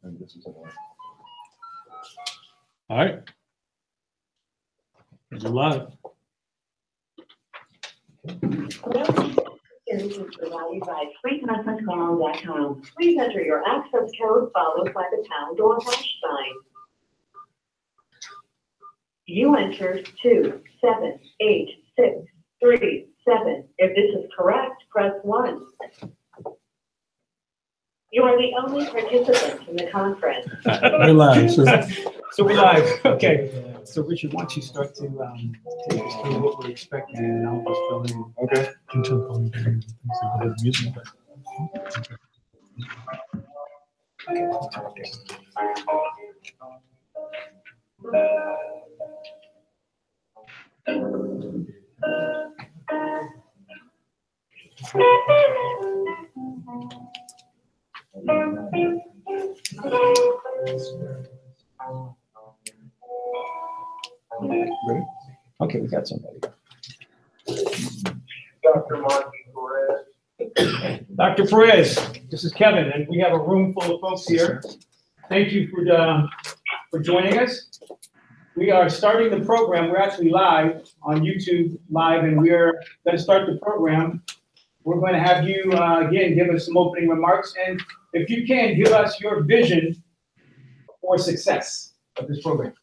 And this is all right. Is it live? This is provided by freeconferencecall.com. Please enter your access code followed by the pound or hash sign. You entered 27867. If this is correct, press 1. You are the only participant in the conference. We're live. So we're live. Okay. So Richard, why don't you start to take us through what we're expecting, and I'll just fill in. okay. Music. Ready? Okay, we got somebody. Dr. Marty Perez. Dr. Perez, this is Kevin, and we have a room full of folks here. Thank you for joining us. We are starting the program. We're actually live on YouTube Live, and we're going to start the program. We're going to have you, again, give us some opening remarks, and if you can, give us your vision for success of this program.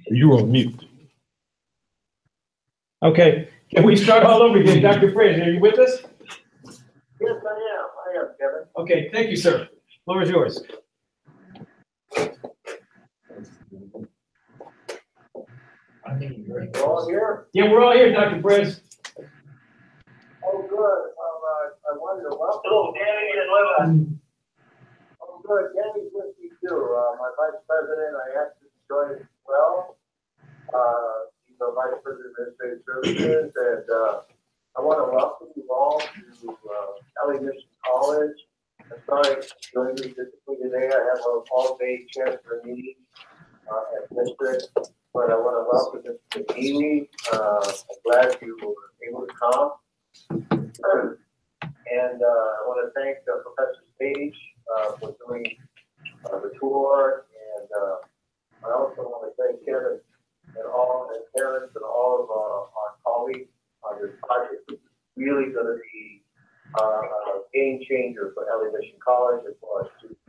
You're on mute. Okay, can we start all over again? Dr. Perez, are you with us? Yes, I am, Kevin. Okay, thank you, sir. Floor is yours. You're all here? Yeah, we're all here, Dr. Perez. Oh, good. I wanted to welcome. Hello, Danny and Lena. Oh, good. Danny's with me too. My vice president, I asked him to join as well. He's the vice president of administrative services, and I want to welcome you all to LA Mission College. I'm sorry to join you physically today. I have an all-day chancellor meeting at district, but I want to welcome Mr. McNeely. I'm glad you were able to come. And I want to thank Professor Stage for doing the tour, and I also want to thank Kevin and Terence and all of our colleagues on this project. It's really going to be a game changer for LA Mission College as well as students.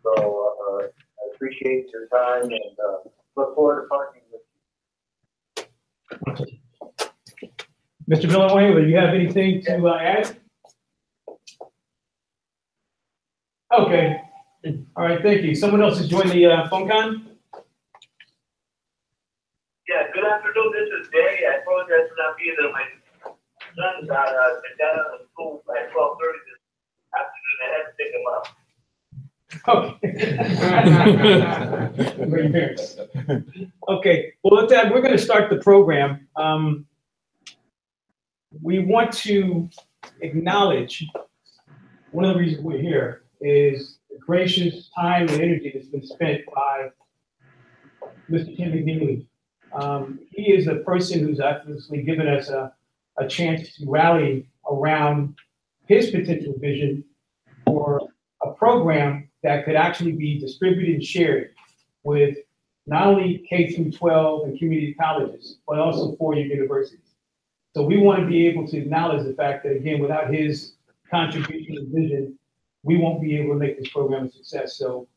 So I appreciate your time and look forward to partnering with you. Mr. Villanueva, do you have anything to add? Okay. All right, thank you. Someone else has joined the phone con? Yeah, good afternoon. This is Danny. I apologize for not being there. My son's been down at school at 12:30 this afternoon. I had to pick him up. Okay. Great parents. Okay, well, with that, we're going to start the program. We want to acknowledge one of the reasons we're here is the gracious time and energy that's been spent by Mr. Tim McNeely. He is a person who's obviously given us a chance to rally around his potential vision for a program that could actually be distributed and shared with not only K through 12 and community colleges, but also 4-year universities. So we want to be able to acknowledge the fact that, again, without his contribution and vision, we won't be able to make this program a success. So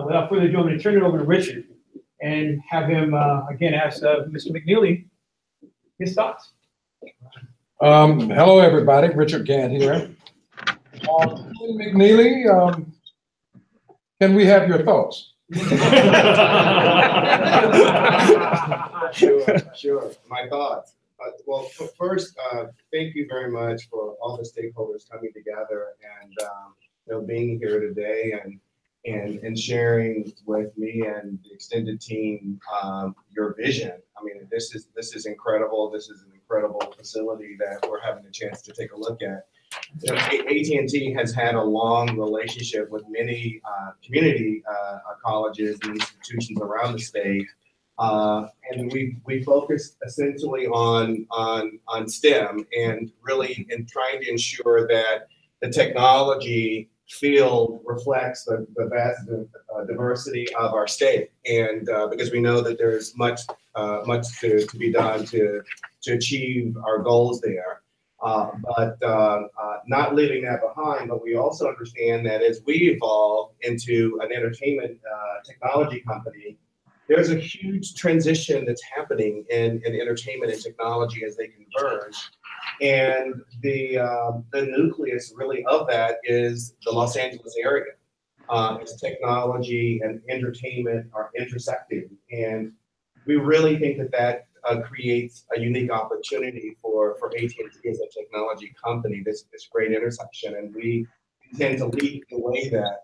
without further ado, I'm going to turn it over to Richard and have him, again, ask Mr. McNeely his thoughts. Hello, everybody. Richard Gant here. McNeely, can we have your thoughts? Sure. My thoughts. Well, first, thank you very much for all the stakeholders coming together and being here today and sharing with me and the extended team your vision. I mean, this is incredible. This is an incredible facility that we're having a chance to take a look at. AT&T has had a long relationship with many community colleges and institutions around the state. And we focus essentially on STEM and really in trying to ensure that the technology field reflects the vast diversity of our state. And because we know that there's much to be done to achieve our goals there. But not leaving that behind, but we also understand that as we evolve into an entertainment technology company, there's a huge transition that's happening in entertainment and technology as they converge. And the nucleus really of that is the Los Angeles area. As technology and entertainment are intersecting. And we really think that creates a unique opportunity for AT&T as a technology company, this great intersection. And we intend to lead the way there.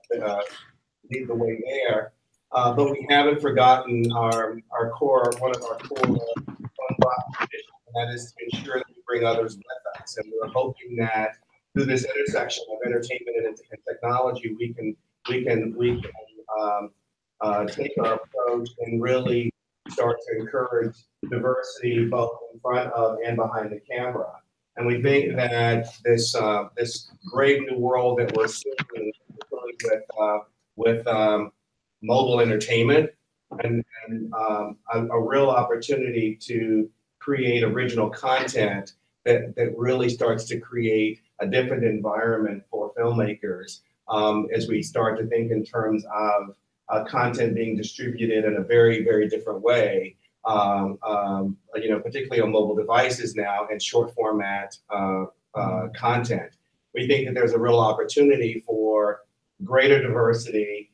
But we haven't forgotten our core, one of our core traditions, and that is to ensure that we bring others with us. And we're hoping that through this intersection of entertainment and technology, we can take our approach and really start to encourage diversity both in front of and behind the camera. And we think that this great new world that we're seeing with mobile entertainment and a real opportunity to create original content that really starts to create a different environment for filmmakers as we start to think in terms of content being distributed in a very, very different way, particularly on mobile devices now and short format content. We think that there's a real opportunity for greater diversity,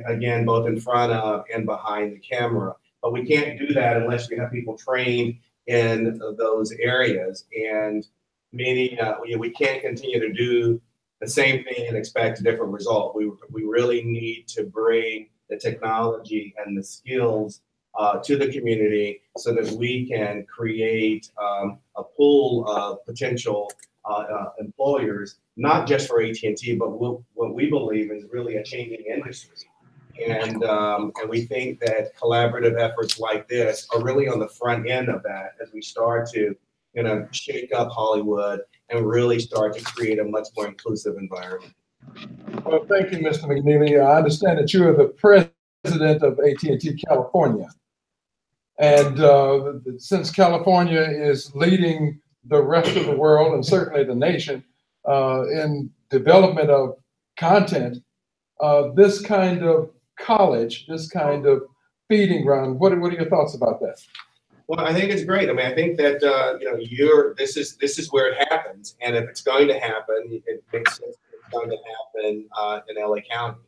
again, both in front of and behind the camera. But we can't do that unless we have people trained in those areas. And meaning we can't continue to do the same thing and expect a different result. We really need to bring the technology and the skills to the community so that we can create a pool of potential employers, not just for AT&T, but what we believe is really a changing industry. And we think that collaborative efforts like this are really on the front end of that as we start to shake up Hollywood and really start to create a much more inclusive environment. Well, thank you, Mr. McNeely. I understand that you are the president of AT&T California. And since California is leading the rest of the world and certainly the nation in development of content, this kind of college, this kind of feeding ground, what are your thoughts about that? Well, I think it's great. I mean, I think that this is where it happens, and if it's going to happen, it makes sense that it's going to happen in LA County.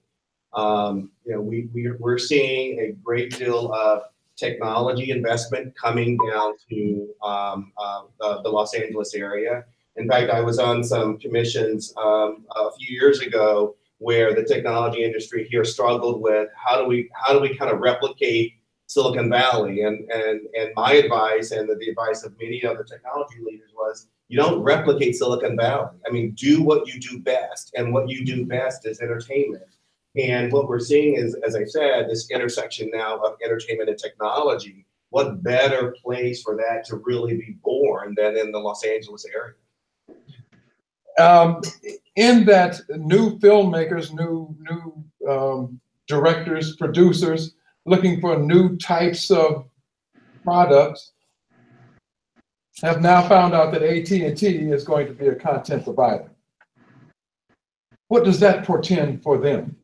We're seeing a great deal of technology investment coming down to the Los Angeles area. In fact, I was on some commissions a few years ago where the technology industry here struggled with how do we kind of replicate Silicon Valley, and my advice and the advice of many other technology leaders was, you don't replicate Silicon Valley. I mean, do what you do best, and what you do best is entertainment. And what we're seeing is, as I said, this intersection now of entertainment and technology. What better place for that to really be born than in the Los Angeles area? In that, new filmmakers, new directors, producers, looking for new types of products, have now found out that AT&T is going to be a content provider. What does that portend for them?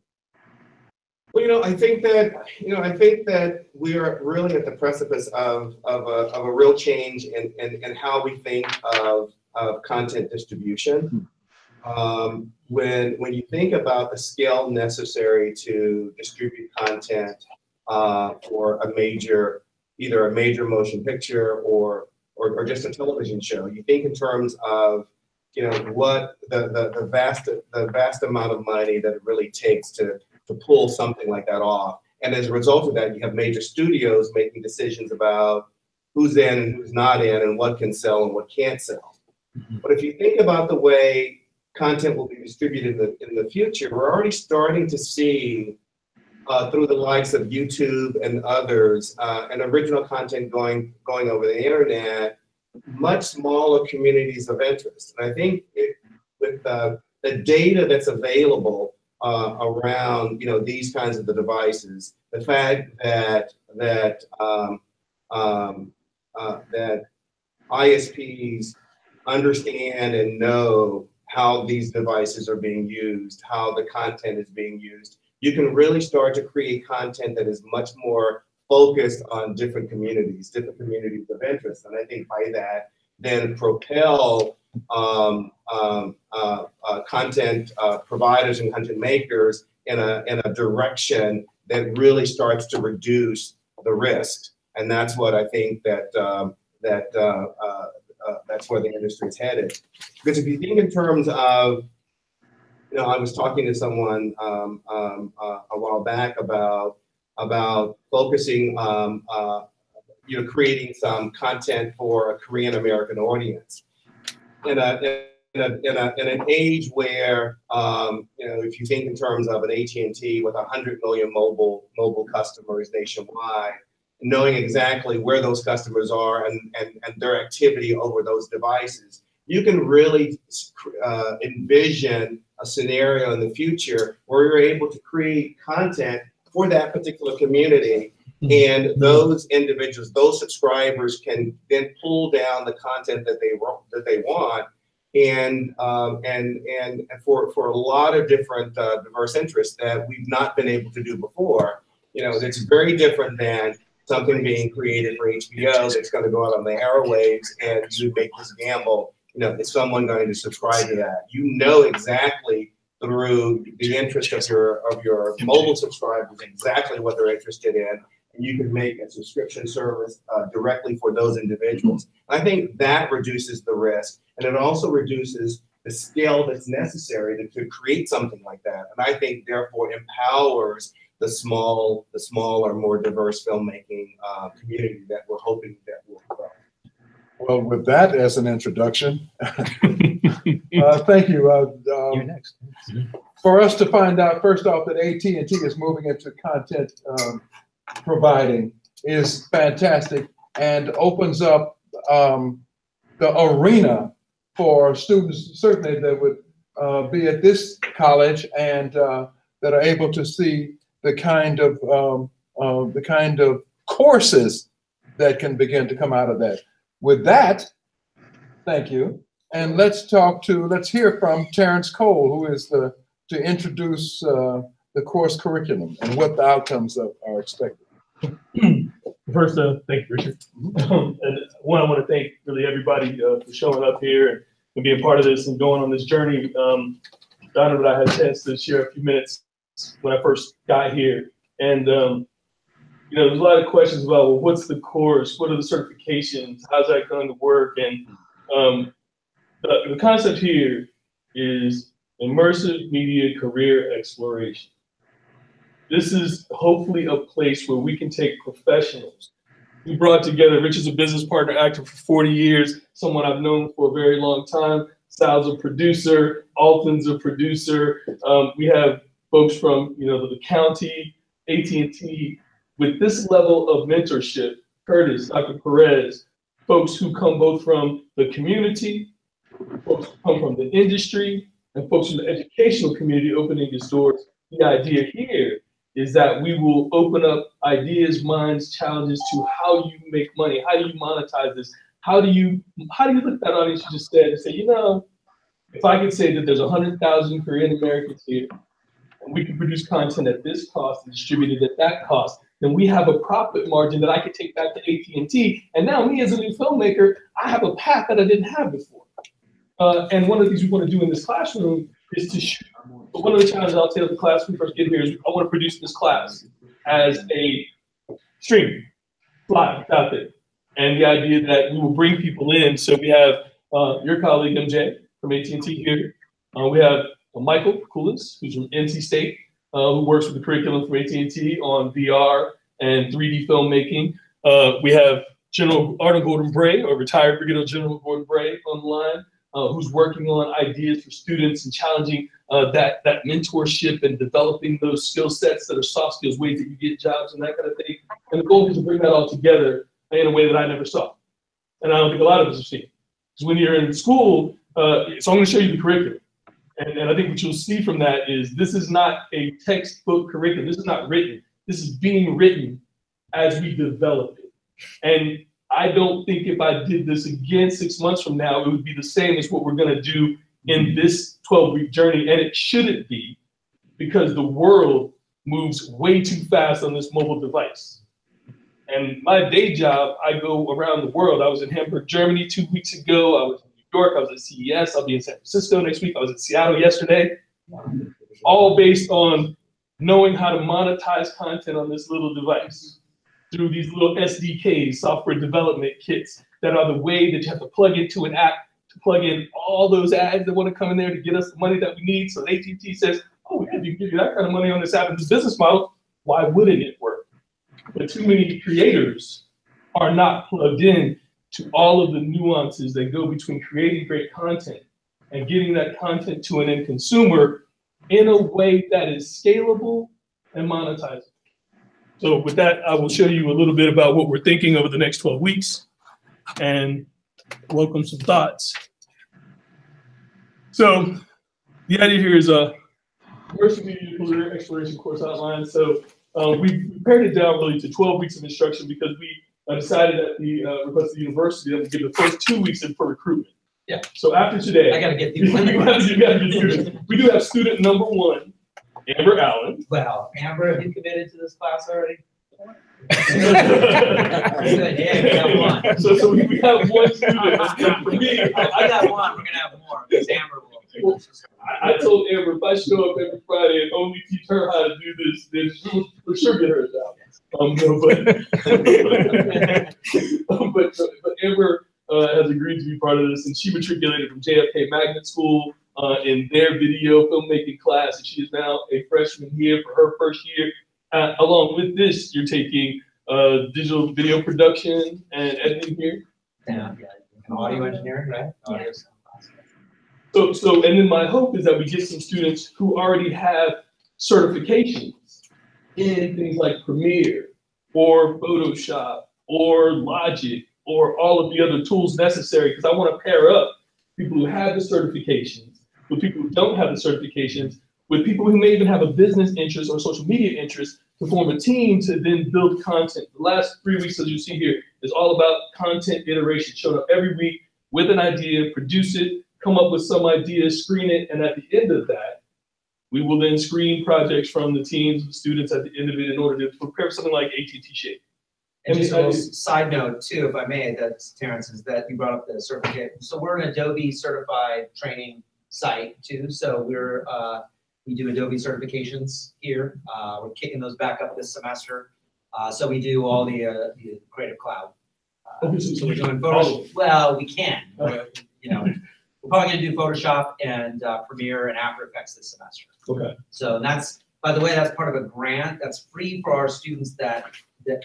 Well, I think that we are really at the precipice of a real change in how we think of content distribution. When you think about the scale necessary to distribute content for either a major motion picture or just a television show, you think in terms of what the vast amount of money that it really takes to pull something like that off. And as a result of that, you have major studios making decisions about who's in and who's not in, and what can sell and what can't sell. But if you think about the way content will be distributed in the future, we're already starting to see through the likes of YouTube and others, and original content going over the internet, much smaller communities of interest. And I think with the data that's available around these kinds of the devices, the fact that ISPs understand and know how these devices are being used, how the content is being used, you can really start to create content that is much more focused on different communities of interest. And I think by that, then propel content providers and content makers in a direction that really starts to reduce the risk. And that's what I think that's where the industry is headed. Because if you think in terms of, I was talking to someone a while back about focusing, creating some content for a Korean American audience. In an age where, if you think in terms of an AT&T with 100 million mobile customers nationwide, knowing exactly where those customers are and their activity over those devices, you can really envision a scenario in the future where you're able to create content for that particular community. And those individuals, those subscribers can then pull down the content that they want, and for a lot of different diverse interests that we've not been able to do before. It's very different than something being created for HBO that's going to go out on the airwaves, and you make this gamble. Is someone going to subscribe to that? Exactly through the interest of your mobile subscribers exactly what they're interested in. And you can make a subscription service directly for those individuals. I think that reduces the risk, and it also reduces the scale that's necessary to create something like that. And I think therefore empowers the smaller, more diverse filmmaking community that we're hoping that will grow. Well, with that as an introduction, thank you. You're next. For us to find out, first off, that AT&T is moving into content providing is fantastic and opens up the arena for students, certainly that would be at this college and that are able to see the kind of courses that can begin to come out of that. With that, thank you. And let's hear from Terence Cole, who is to introduce the course curriculum and what the outcomes are expected. First, thank you, Richard. And one, I want to thank really everybody for showing up here and being part of this and going on this journey. Donovan and I had a chance to share a few minutes when I first got here. And there's a lot of questions about, well, what's the course? What are the certifications? How's that going to work? And the concept here is immersive media career exploration. This is hopefully a place where we can take professionals. We brought together, Rich is a business partner, actor for 40 years, someone I've known for a very long time. Sal's a producer, Alton's a producer. We have folks from the county, AT&T, with this level of mentorship, Curtis, Dr. Perez, folks who come both from the community, folks who come from the industry, and folks from the educational community opening these doors. The idea here is that we will open up ideas, minds, challenges to how you make money, how do you monetize this, how do you look at that audience you just said and say, if I could say that there's 100,000 Korean Americans here, and we can produce content at this cost and distribute it at that cost, then we have a profit margin that I could take back to AT&T. And now me as a new filmmaker, I have a path that I didn't have before. And one of the things we want to do in this classroom is to shoot. But one of the challenges I'll tell the class when we first get here is I want to produce this class as a stream, live, out there. And the idea that we will bring people in. So we have your colleague, MJ, from AT&T here. We have Michael Coolis, who's from NC State, who works with the curriculum from AT&T on VR and 3D filmmaking. We have General Arnold Gordon Bray, or retired Brigadier General Gordon Bray, on the line, who's working on ideas for students and challenging that mentorship and developing those skill sets that are soft skills, ways that you get jobs and that kind of thing. And the goal is to bring that all together in a way that I never saw. And I don't think a lot of us have seen. Because when you're in school, so I'm going to show you the curriculum. And I think what you'll see from that is this is not a textbook curriculum. This is not written. This is being written as we develop it. And I don't think if I did this again 6 months from now, it would be the same as what we're going to do in this 12-week journey. And it shouldn't be, because the world moves way too fast on this mobile device. And my day job, I go around the world. I was in Hamburg, Germany 2 weeks ago. I was in New York. I was at CES. I'll be in San Francisco next week. I was in Seattle yesterday. All based on knowing how to monetize content on this little device through these little SDKs, software development kits, that are the way that you have to plug into an app to plug in all those ads that want to come in there to get us the money that we need. So AT&T says, oh, we can give you that kind of money on this app and this business model. Why wouldn't it work? But too many creators are not plugged in to all of the nuances that go between creating great content and getting that content to an end consumer in a way that is scalable and monetizable. So with that, I will show you a little bit about what we're thinking over the next 12 weeks and welcome some thoughts. So the idea here is a Immersive Media Career Exploration course outline. So we pared it down really to 12 weeks of instruction because we decided at the request of the university that we give the first 2 weeks in for recruitment. Yeah. So after today, I got to get people in. you gotta get students. We do have student number 1, Amber Allen. Well, Amber, have you committed to this class already? Good, yeah, we got one. So we have 1 student. For me, I got one. We're gonna have more because Amber will. I told Amber if I show up every Friday and only teach her how to do this, then she'll for sure get her a job. But Amber has agreed to be part of this, and she matriculated from JFK Magnet School in their video filmmaking class, and she is now a freshman here for her first year. Along with this, you're taking digital video production and editing here. Yeah, and audio engineering, right? Audio. So, and then my hope is that we get some students who already have certifications in things like Premiere or Photoshop or Logic or all of the other tools necessary, because I want to pair up people who have the certifications with people who don't have the certifications, with people who may even have a business interest or social media interest, to form a team to then build content. The last 3 weeks, as you see here, is all about content iteration, showing up every week with an idea, produce it, come up with some ideas, screen it, and at the end of that, we will then screen projects from the teams, the students at the end of it in order to prepare something like AT&T Shape. And just a little side note too, if I may, that's Terence, is that you brought up the certificate. So we're an Adobe certified training site too. So we do Adobe certifications here. We're kicking those back up this semester. So we do all the Creative Cloud. So we're doing Photoshop. Well, we can. You know, we're probably going to do Photoshop and Premiere and After Effects this semester. Okay. So that's, by the way, that's part of a grant that's free for our students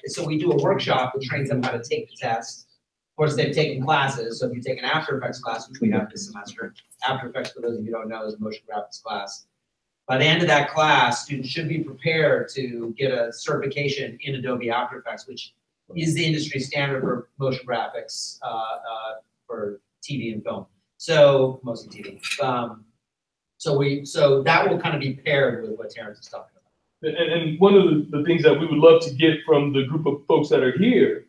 so we do a workshop that trains them how to take the test. Of course, they've taken classes. So if you take an After Effects class, which we have this semester, After Effects, for those of you who don't know, is a motion graphics class. By the end of that class, students should be prepared to get a certification in Adobe After Effects, which is the industry standard for motion graphics for TV and film. So mostly TV. So that will kind of be paired with what Terence is talking about. And one of the things that we would love to get from the group of folks that are here,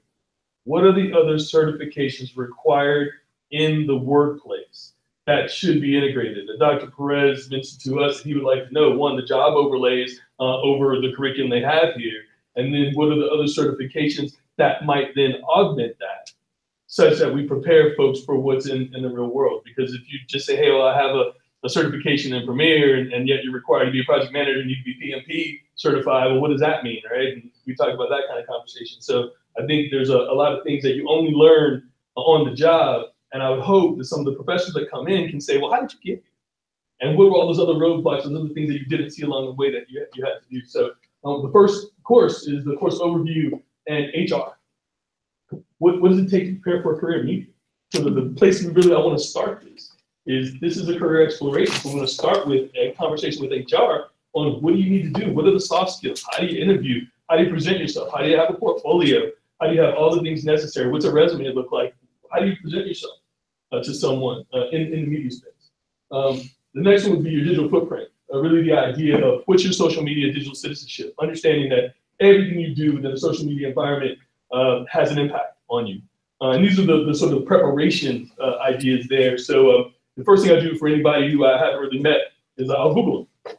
what are the other certifications required in the workplace that should be integrated? And Dr. Perez mentioned to us that he would like to know, 1, the job overlays over the curriculum they have here, and then what are the other certifications that might then augment that, such that we prepare folks for what's in the real world. Because if you just say, hey, well, I have a certification in Premiere, and yet you're required to be a project manager and you can be PMP certified, well, what does that mean, right? And we talk about that kind of conversation. So I think there's a lot of things that you only learn on the job, and I would hope that some of the professionals that come in can say, well, how did you get here? And what were all those other roadblocks, those other things that you didn't see along the way that you had to do? So the first course is the course overview and HR. What does it take to prepare for a career in media? So the place we really I want to start this is this is a career exploration. So we're going to start with a conversation with HR on what do you need to do? What are the soft skills? How do you interview? How do you present yourself? How do you have a portfolio? How do you have all the things necessary? What's a resume look like? How do you present yourself to someone in the media space? The next one would be your digital footprint. Really the idea of what's your social media digital citizenship, understanding that everything you do within the social media environment has an impact on you. And these are the sort of preparation ideas there. So the first thing I do for anybody who I haven't really met is I'll Google them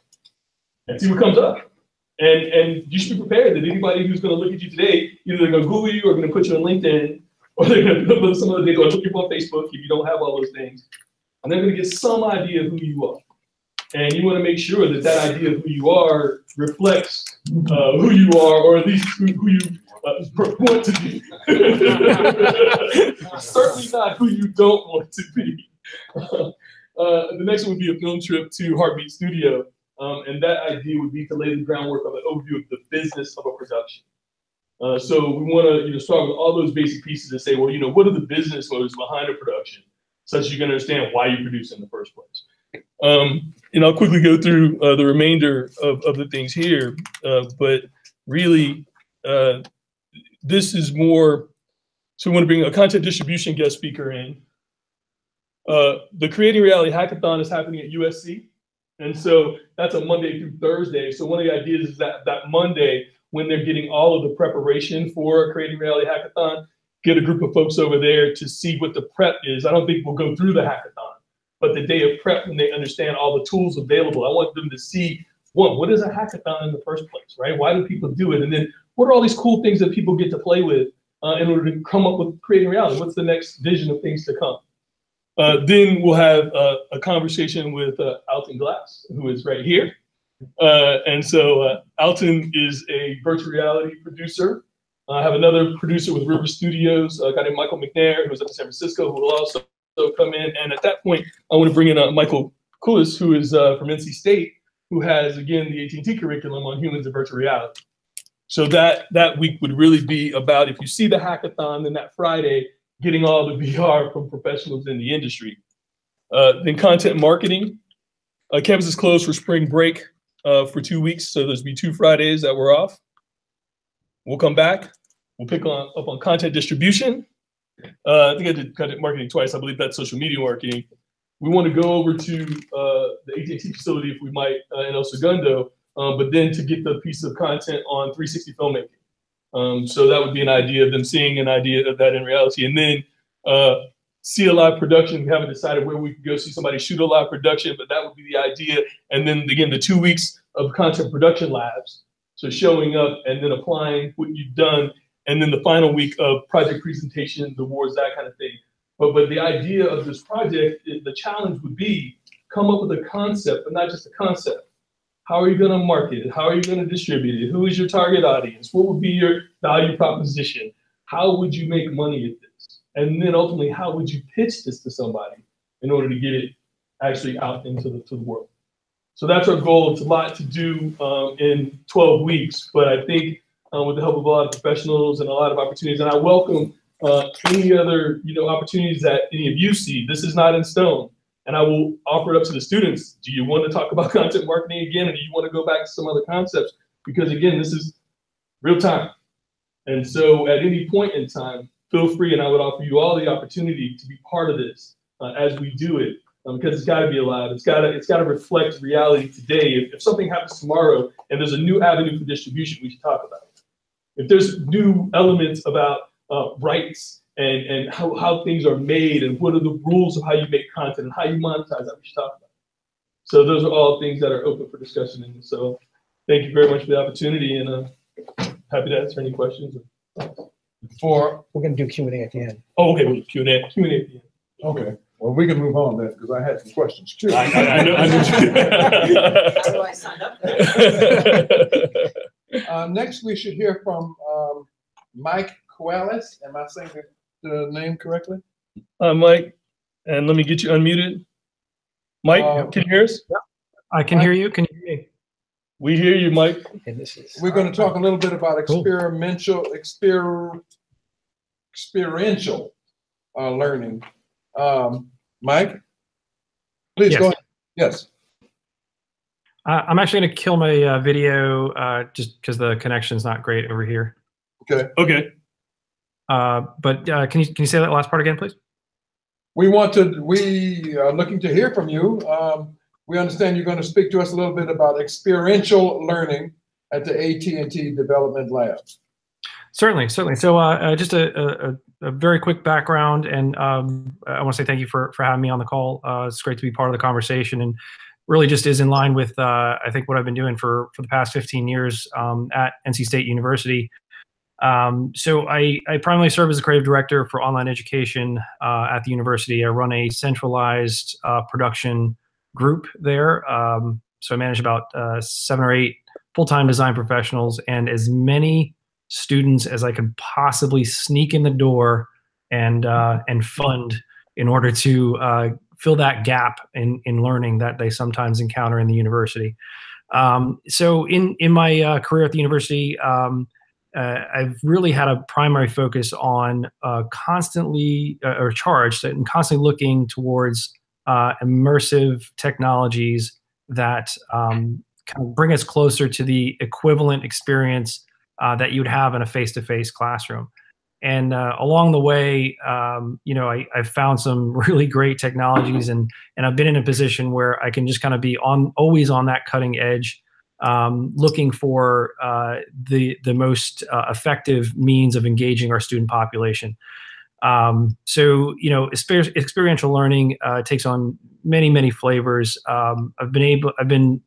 and see what comes up. And you should be prepared that anybody who's going to look at you today, either they're going to Google you or going to put you on LinkedIn, or they're going to look some other thing, or look you up on Facebook if you don't have all those things. And they're going to get some idea of who you are. And you want to make sure that that idea of who you are reflects who you are, or at least who you want to be. Certainly not who you don't want to be. The next one would be a film trip to Heartbeat Studio. And that idea would be to lay the groundwork of an overview of the business of a production. So we want to start with all those basic pieces and say, well, what are the business motives behind a production, such that you can understand why you produce in the first place. And I'll quickly go through the remainder of the things here, but really, this is more, so we want to bring a content distribution guest speaker in. The Creating Reality Hackathon is happening at USC, and so that's a Monday through Thursday. So one of the ideas is that Monday, when they're getting all of the preparation for a Creating Reality Hackathon, get a group of folks over there to see what the prep is. I don't think we'll go through the hackathon, but the day of prep, when they understand all the tools available, I want them to see, one, what is a hackathon in the first place, right? Why do people do it? And then what are all these cool things that people get to play with in order to come up with Creating Reality? What's the next vision of things to come? Then we'll have a conversation with Alton Glass, who is right here. And so Alton is a virtual reality producer. I have another producer with River Studios, a guy named Michael McNair, who's up in San Francisco, who will also come in. And at that point, I want to bring in Michael Kulis, who is from NC State, who has, again, the AT&T curriculum on humans and virtual reality. So that week would really be about, if you see the hackathon, then that Friday, getting all the VR from professionals in the industry. Then content marketing. Campus is closed for spring break for 2 weeks, so there's be 2 Fridays that we're off. We'll come back. We'll pick up on content distribution. I think I did content marketing twice. I believe that's social media marketing. We want to go over to the AT&T facility, if we might, in El Segundo, but then to get the piece of content on 360 filmmaking. So that would be an idea of them seeing an idea of that in reality. And then see a live production. We haven't decided where we could go see somebody shoot a live production, but that would be the idea. And then again, the 2 weeks of content production labs. So showing up and then applying what you've done. And then the final week of project presentations, awards, that kind of thing. But the idea of this project, the challenge would be come up with a concept, but not just a concept. How are you going to market it? How are you going to distribute it? Who is your target audience? What would be your value proposition? How would you make money at this? And then ultimately, how would you pitch this to somebody in order to get it actually out into the world? So that's our goal. It's a lot to do in 12 weeks, but I think with the help of a lot of professionals and a lot of opportunities, and I welcome any other opportunities that any of you see. This is not in stone. And I will offer it up to the students. Do you want to talk about content marketing again, or do you want to go back to some other concepts? Because again, this is real time. And so at any point in time, feel free, and I would offer you all the opportunity to be part of this as we do it, because it's got to be alive. It's got to reflect reality today. If something happens tomorrow and there's a new avenue for distribution, we should talk about it. If there's new elements about rights and how things are made and what are the rules of how you make content and how you monetize that, we should talk about it. So those are all things that are open for discussion. And so thank you very much for the opportunity, and happy to answer any questions. We're going to do Q&A at the end. Oh, okay, well, Q&A at the end. Okay, well, we can move on then, because I had some questions too. I know. How do I sign up there? Next, we should hear from Mike Koalis. Am I saying the name correctly? Mike, and let me get you unmuted. Mike, can you hear us? Yeah, I can hear you. Can you hear me? We hear you, Mike. And We're going to talk a little bit about experiential learning. Mike? Please Yes. go ahead. Yes. I'm actually going to kill my video just because the connection's not great over here. Okay. Okay. But can you say that last part again, please? We are looking to hear from you. We understand you're going to speak to us a little bit about experiential learning at the AT&T Development Lab. Certainly. So just a very quick background, and I want to say thank you for having me on the call. It's great to be part of the conversation, and really just is in line with I think what I've been doing for the past 15 years at NC State University. So I primarily serve as a creative director for online education at the university. I run a centralized production group there. So I manage about 7 or 8 full-time design professionals and as many students as I could possibly sneak in the door and fund in order to fill that gap in learning that they sometimes encounter in the university. So in my career at the university, I've really had a primary focus on constantly or charged and constantly looking towards immersive technologies that kind of bring us closer to the equivalent experience that you'd have in a face-to-face classroom. And along the way, I've found some really great technologies, and I've been in a position where I can just kind of be always on that cutting edge, looking for the most effective means of engaging our student population. So experiential learning takes on many flavors. I've been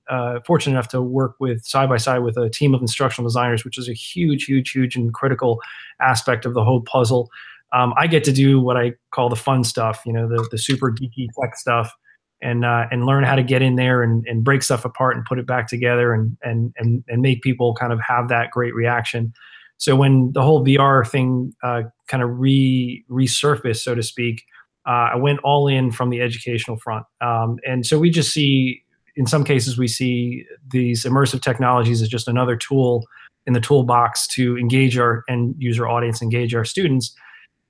fortunate enough to work side by side with a team of instructional designers, which is a huge and critical aspect of the whole puzzle. I get to do what I call the fun stuff, the super geeky tech stuff, and learn how to get in there and break stuff apart and put it back together and make people kind of have that great reaction. So when the whole VR thing kind of resurfaced, so to speak, I went all in from the educational front. And so we just see, in some cases, we see these immersive technologies as just another tool in the toolbox to engage our end user audience, engage our students.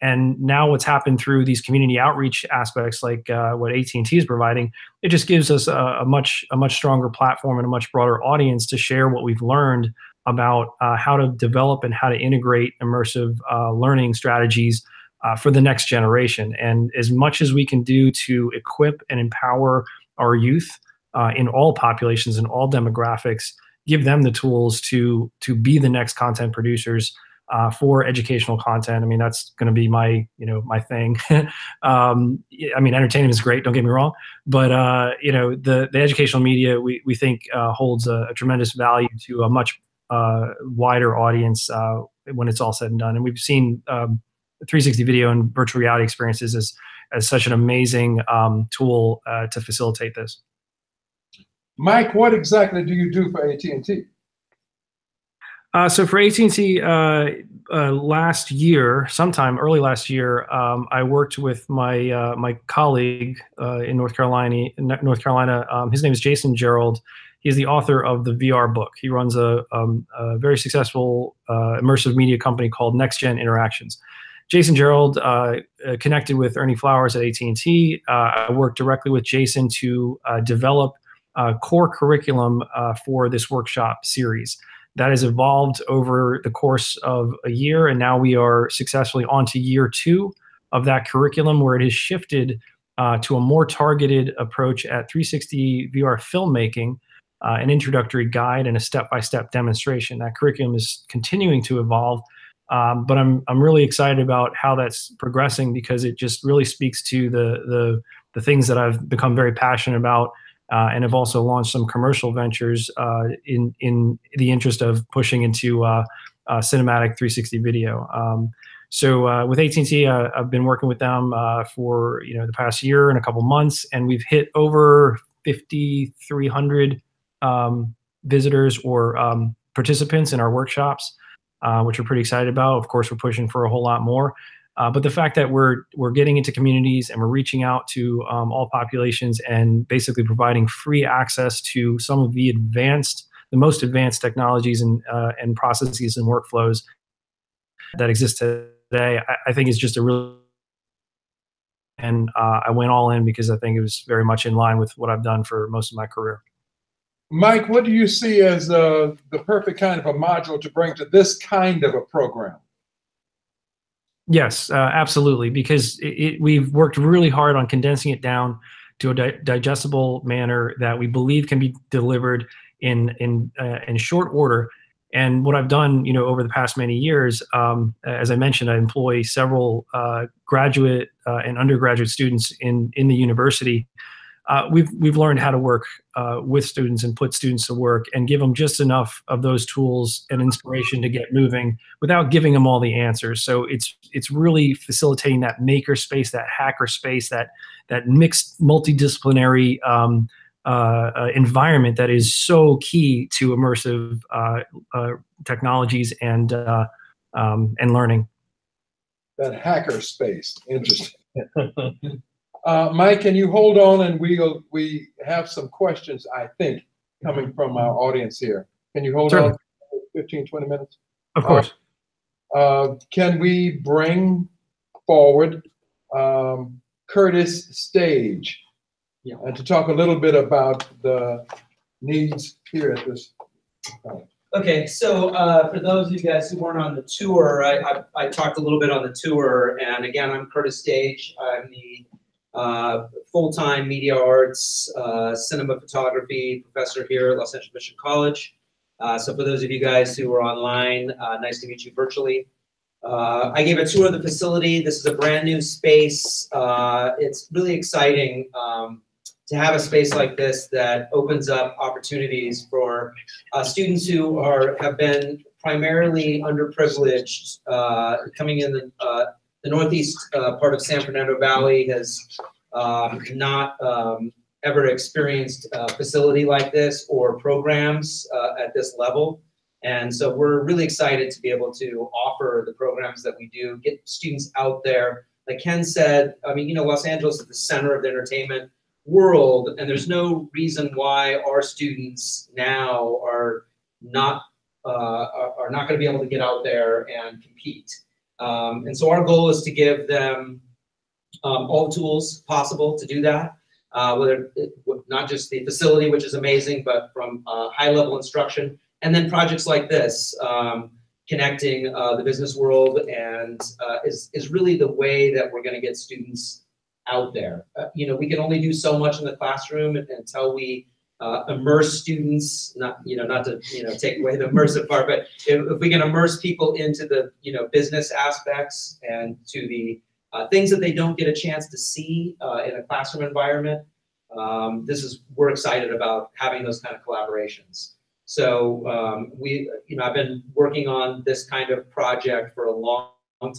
And now what's happened through these community outreach aspects, like what AT&T is providing, it just gives us a much stronger platform and a much broader audience to share what we've learned about how to develop and how to integrate immersive learning strategies for the next generation. And as much as we can do to equip and empower our youth in all populations and all demographics, give them the tools to be the next content producers for educational content. I mean, that's going to be my thing. I mean, entertainment is great, don't get me wrong, but the educational media we think holds a tremendous value to a much wider audience when it's all said and done. And we've seen 360 video and virtual reality experiences as such an amazing tool to facilitate this. Mike, what exactly do you do for AT&T? So for AT&T, last year, sometime early last year, I worked with my colleague in North Carolina. His name is Jason Gerald. He's the author of the VR book. He runs a very successful immersive media company called Next Gen Interactions. Jason Gerald connected with Ernie Flowers at AT&T. I worked directly with Jason to develop core curriculum for this workshop series. That has evolved over the course of a year, and now we are successfully on to year 2 of that curriculum, where it has shifted to a more targeted approach at 360 VR filmmaking, an introductory guide, and a step-by-step demonstration. That curriculum is continuing to evolve, but I'm really excited about how that's progressing, because it just really speaks to the things that I've become very passionate about. And have also launched some commercial ventures in the interest of pushing into cinematic 360 video. So with AT&T, I've been working with them for the past year and a couple months, and we've hit over 5,300 visitors or participants in our workshops, which we're pretty excited about. Of course, we're pushing for a whole lot more. But the fact that we're getting into communities and we're reaching out to all populations and basically providing free access to some of the most advanced technologies and processes and workflows that exist today, I think is just a real and I went all in because I think it was very much in line with what I've done for most of my career. Mike, what do you see as the perfect kind of a module to bring to this kind of a program? Yes, absolutely, because we've worked really hard on condensing it down to a digestible manner that we believe can be delivered in short order. And what I've done, over the past many years, as I mentioned, I employ several graduate and undergraduate students in the university. We've learned how to work with students and put students to work and give them just enough of those tools and inspiration to get moving without giving them all the answers. So it's really facilitating that maker space, that hacker space, that mixed multidisciplinary environment that is so key to immersive technologies and learning. That hacker space, interesting. Mike, can you hold on, and we have some questions, I think, coming from our audience here. Can you hold on 15, 20 minutes? Of course. Can we bring forward Curtis Stage and to talk a little bit about the needs here at this time? Okay, so for those of you guys who weren't on the tour, I talked a little bit on the tour, and again, I'm Curtis Stage. I'm the full-time media arts, cinema photography professor here at Los Angeles Mission College. So for those of you guys who are online, nice to meet you virtually. I gave a tour of the facility. This is a brand new space. It's really exciting to have a space like this that opens up opportunities for students who have been primarily underprivileged. Coming in the northeast part of San Fernando Valley has not ever experienced a facility like this or programs at this level. And so we're really excited to be able to offer the programs that we do, get students out there. Like Ken said, I mean, Los Angeles is the center of the entertainment world, and there's no reason why our students now are not going to be able to get out there and compete. And so our goal is to give them all the tools possible to do that, whether not just the facility, which is amazing, but from high-level instruction, and then projects like this, connecting the business world, and is really the way that we're going to get students out there. We can only do so much in the classroom until we immerse students, not to take away the immersive part, but if we can immerse people into the business aspects and to the things that they don't get a chance to see in a classroom environment, we're excited about having those kind of collaborations. So I've been working on this kind of project for a long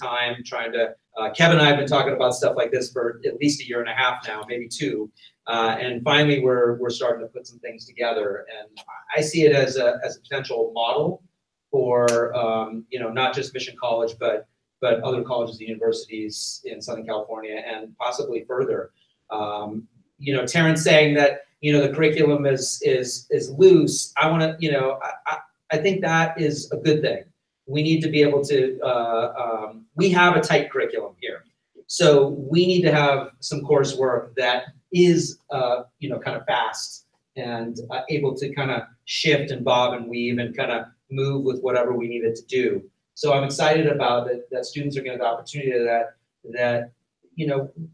time, trying to. Kevin and I have been talking about stuff like this for at least a year and a half now, maybe two. And finally, we're starting to put some things together, and I see it as a potential model for not just Mission College, but other colleges and universities in Southern California and possibly further. Terence saying that the curriculum is loose. I think that is a good thing. We need to be able to. We have a tight curriculum here, so we need to have some coursework that is kind of fast and able to kind of shift and bob and weave and kind of move with whatever we need it to do. So I'm excited about it, that students are going to have the opportunity to that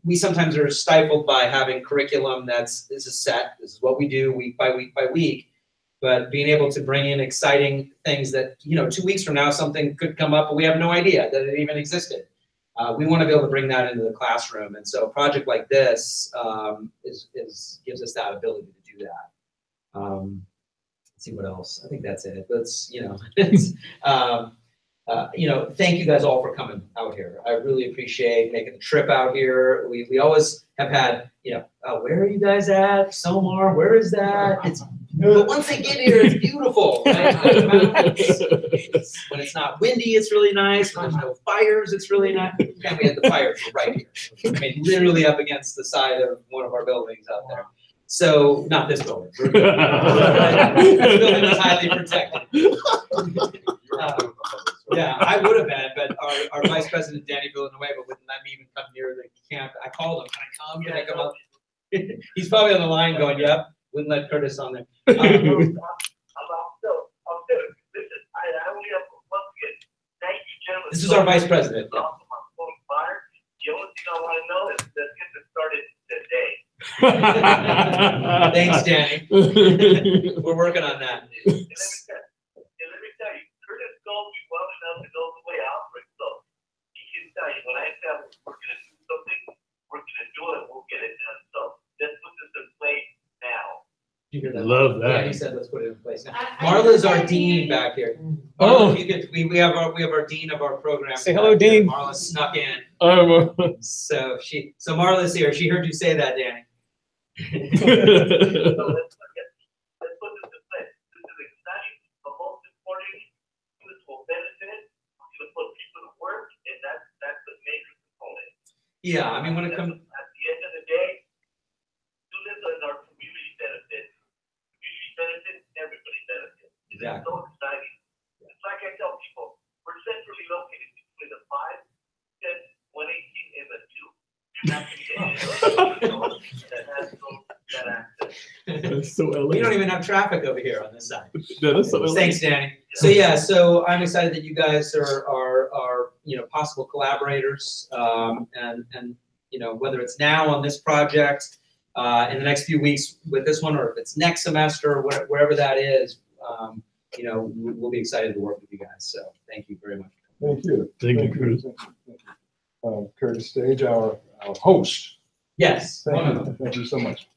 we sometimes are stifled by having curriculum this is set, this is what we do week by week by week, but being able to bring in exciting things that 2 weeks from now something could come up and we have no idea that it even existed. We want to be able to bring that into the classroom, and so a project like this gives us that ability to do that. Let's see what else. I think that's it. Thank you guys all for coming out here. I really appreciate making the trip out here. We always have had, where are you guys at? Somar, where is that? But once they get here, it's beautiful. Right? When it's not windy, it's really nice. When there's no fires, it's really nice. And we had the fires right here. I mean, literally up against the side of one of our buildings out there. So, not this building. This building is highly protected. Yeah, I would have been, but our vice president, Danny Villanueva, wouldn't let me even come near the camp. I called him, can I come? Can I come up? He's probably on the line going, yep, wouldn't let Curtis on there. I'm still, listen, I only have one kid. Thank you, gentlemen. This is our vice president. Yeah. Also, my phone fire. The only thing I want to know is that get this started today. Thanks, Danny. We're working on that. And let me tell you, Curtis knows me well enough to know the way I operate. So he can tell you when I tell him we're going to do something, we're going to do it, we'll get it done. So let's put this in place now. You hear that? Love that. Danny said, let's put it in place now. Marla's our dean back here. Oh. Marla, if you could, we have our dean of our program. Say hello, Dean. Marla snuck in. Oh. So Marla's here. She heard you say that, Danny. So let's put this in place. This is exciting, but most importantly, this will benefit. We're going to put people to work, and that's the major component. Yeah, I mean, when it comes. At the end of the day, students and our community benefit. Community benefit, everybody benefits. It's Exactly. so exciting. It's like I tell people, we're centrally located between the 5, 10, 118, and the 2. You're not going to get anyone that has that access. That's so LA. We don't even have traffic over here on this side. Yeah, that's so LA. Thanks, Danny. So yeah, so I'm excited that you guys are possible collaborators, and whether it's now on this project, in the next few weeks with this one, or if it's next semester, or wherever that is, we'll be excited to work with you guys. So thank you very much. Thank you. Thank you, Curtis. Curtis Stage, our host. Yes. Thank you so much.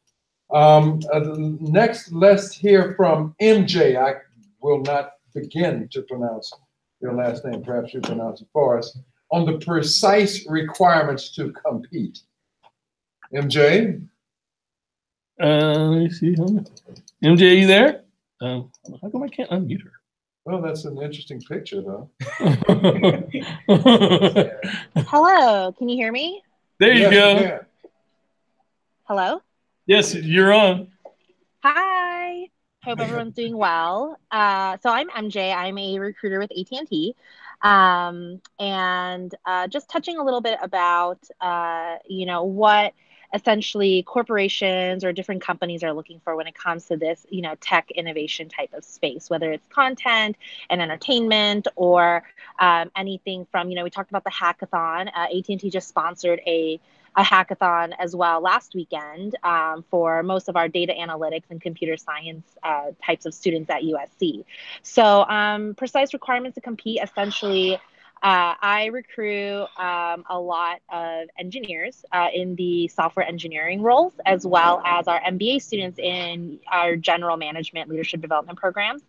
Next, let's hear from MJ. I will not begin to pronounce your last name. Perhaps you pronounce it for us. On the precise requirements to compete. MJ? Let me see. MJ, are you there? How come I can't unmute her? Well, that's an interesting picture, though. Hello, can you hear me? There you Yes, go. we can. Hello? Yes, you're on. Hi. Hope everyone's doing well. So I'm MJ. I'm a recruiter with AT&T. And just touching a little bit about, what essentially corporations or different companies are looking for when it comes to this, tech innovation type of space, whether it's content and entertainment or anything from, we talked about the hackathon. AT&T just sponsored a hackathon as well last weekend for most of our data analytics and computer science types of students at USC. So precise requirements to compete, essentially, I recruit a lot of engineers in the software engineering roles, as well as our MBA students in our general management leadership development programs.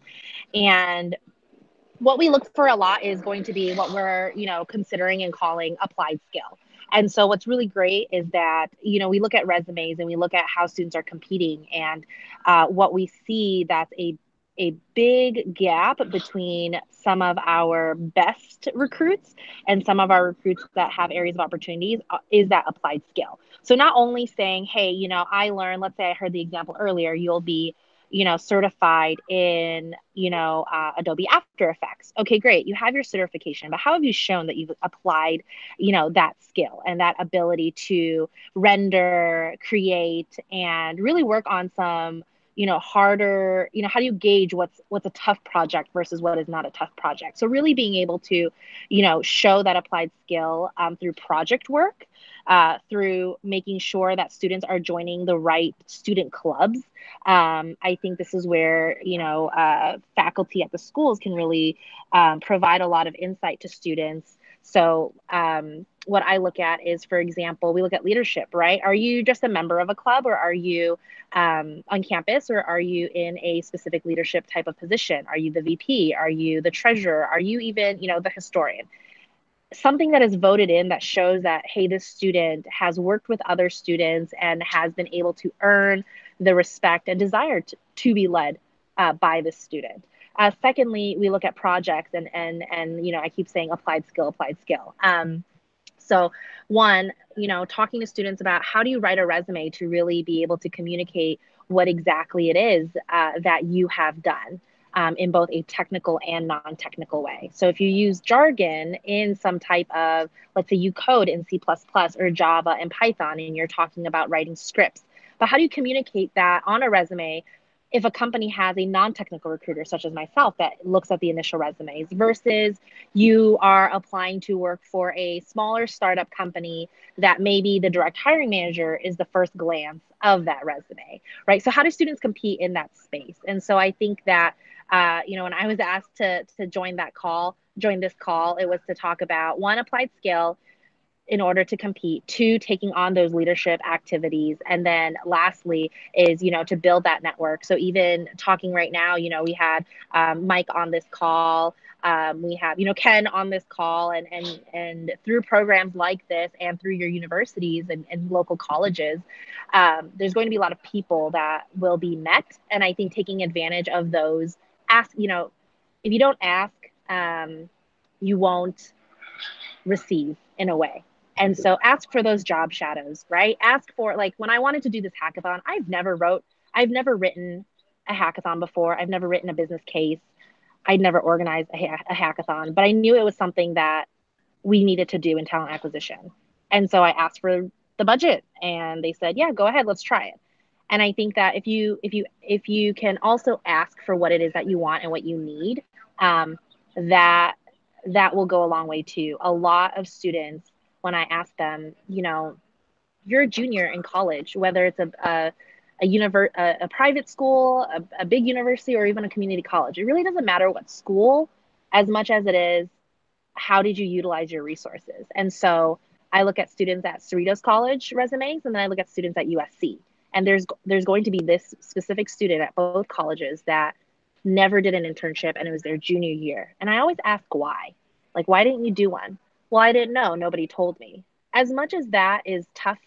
And what we look for a lot is going to be what we're, considering and calling applied skill. And so what's really great is that, we look at resumes and we look at how students are competing, and what we see that's a big gap between some of our best recruits and some of our recruits that have areas of opportunities is that applied skill. So not only saying, hey, I learned, let's say I heard the example earlier, you'll be certified in, Adobe After Effects. Okay, great. You have your certification, but how have you shown that you've applied, that skill and that ability to render, create, and really work on some, harder, how do you gauge what's a tough project versus what is not a tough project? So really being able to, show that applied skill through project work, through making sure that students are joining the right student clubs. I think this is where, faculty at the schools can really provide a lot of insight to students. So what I look at is, for example, we look at leadership, right? Are you just a member of a club, or are you on campus, or are you in a specific leadership type of position? Are you the VP? Are you the treasurer? Are you even, the historian? Something that is voted in that shows that, hey, this student has worked with other students and has been able to earn the respect and desire to be led by this student. Secondly, we look at projects and I keep saying applied skill. So one, talking to students about how do you write a resume to really be able to communicate what exactly it is that you have done. in both a technical and non-technical way. So if you use jargon in some type of, let's say you code in C++ or Java and Python, and you're talking about writing scripts, but how do you communicate that on a resume if a company has a non-technical recruiter, such as myself, that looks at the initial resumes versus you are applying to work for a smaller startup company that maybe the direct hiring manager is the first glance of that resume, right? So how do students compete in that space? And so I think that, when I was asked to join this call, it was to talk about, one, applied skill in order to compete, two, taking on those leadership activities, and then lastly is, to build that network. So even talking right now, we had Mike on this call, we have, Ken on this call, and through programs like this and through your universities and local colleges, there's going to be a lot of people that will be met. And I think taking advantage of those, if you don't ask, you won't receive in a way. And so ask for those job shadows, right? Ask for, like, when I wanted to do this hackathon, I've never written a hackathon before. I've never written a business case. I'd never organized a hackathon, but I knew it was something that we needed to do in talent acquisition. And so I asked for the budget, and they said, yeah, go ahead, let's try it. And I think that if you can also ask for what it is that you want and what you need, that will go a long way too. A lot of students, when I ask them, you're a junior in college, whether it's a private school, a big university, or even a community college, it really doesn't matter what school as much as it is how did you utilize your resources. And so I look at students at Cerritos College resumes, and then I look at students at USC. And there's going to be this specific student at both colleges that never did an internship, and it was their junior year. And I always ask why. Like, why didn't you do one? Well, I didn't know. Nobody told me. As much as that is tough,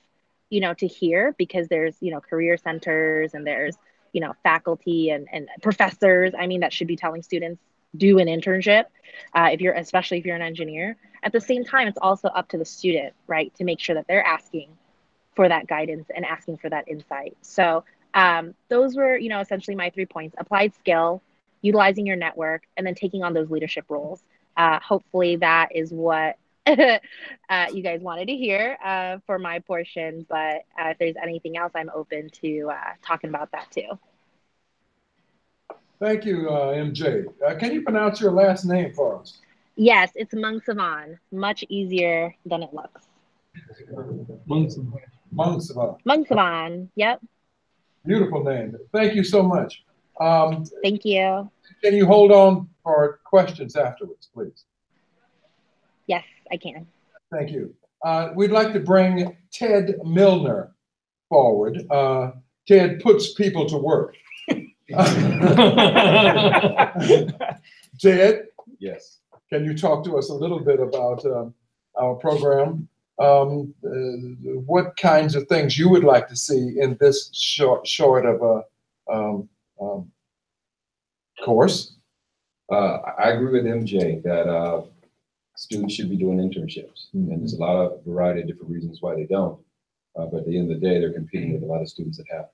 to hear, because there's, career centers and there's, faculty and professors, that should be telling students do an internship, especially if you're an engineer. At the same time, it's also up to the student, right, to make sure that they're asking for that guidance and asking for that insight. So those were, essentially my 3 points: applied skill, utilizing your network, and then taking on those leadership roles. Hopefully that is what you guys wanted to hear for my portion, but if there's anything else, I'm open to talking about that too. Thank you, MJ. Can you pronounce your last name for us? Yes, it's Mungsavan. Much easier than it looks. Mungsavan. Yep. Beautiful name. Thank you so much. Thank you. Can you hold on for questions afterwards, please? Yes, I can. Thank you. We'd like to bring Ted Milner forward. Ted puts people to work. Ted? Yes. Can you talk to us a little bit about our program? What kinds of things you would like to see in this short of a course? I agree with MJ that students should be doing internships. Mm-hmm. And there's a lot of variety of different reasons why they don't. But at the end of the day, they're competing with a lot of students that have.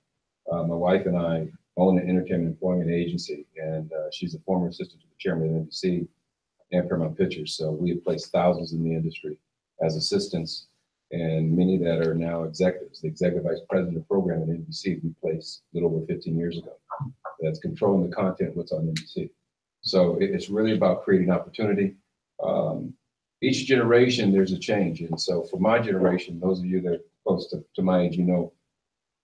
My wife and I own an entertainment employment agency, and she's a former assistant to the chairman of NBC and Paramount Pictures. So we have placed thousands in the industry as assistants, and many that are now executives. The executive vice president of program at NBC, we placed a little over 15 years ago. That's controlling the content, what's on NBC. So it's really about creating opportunity. Each generation, there's a change. And so for my generation, those of you that are close to my age,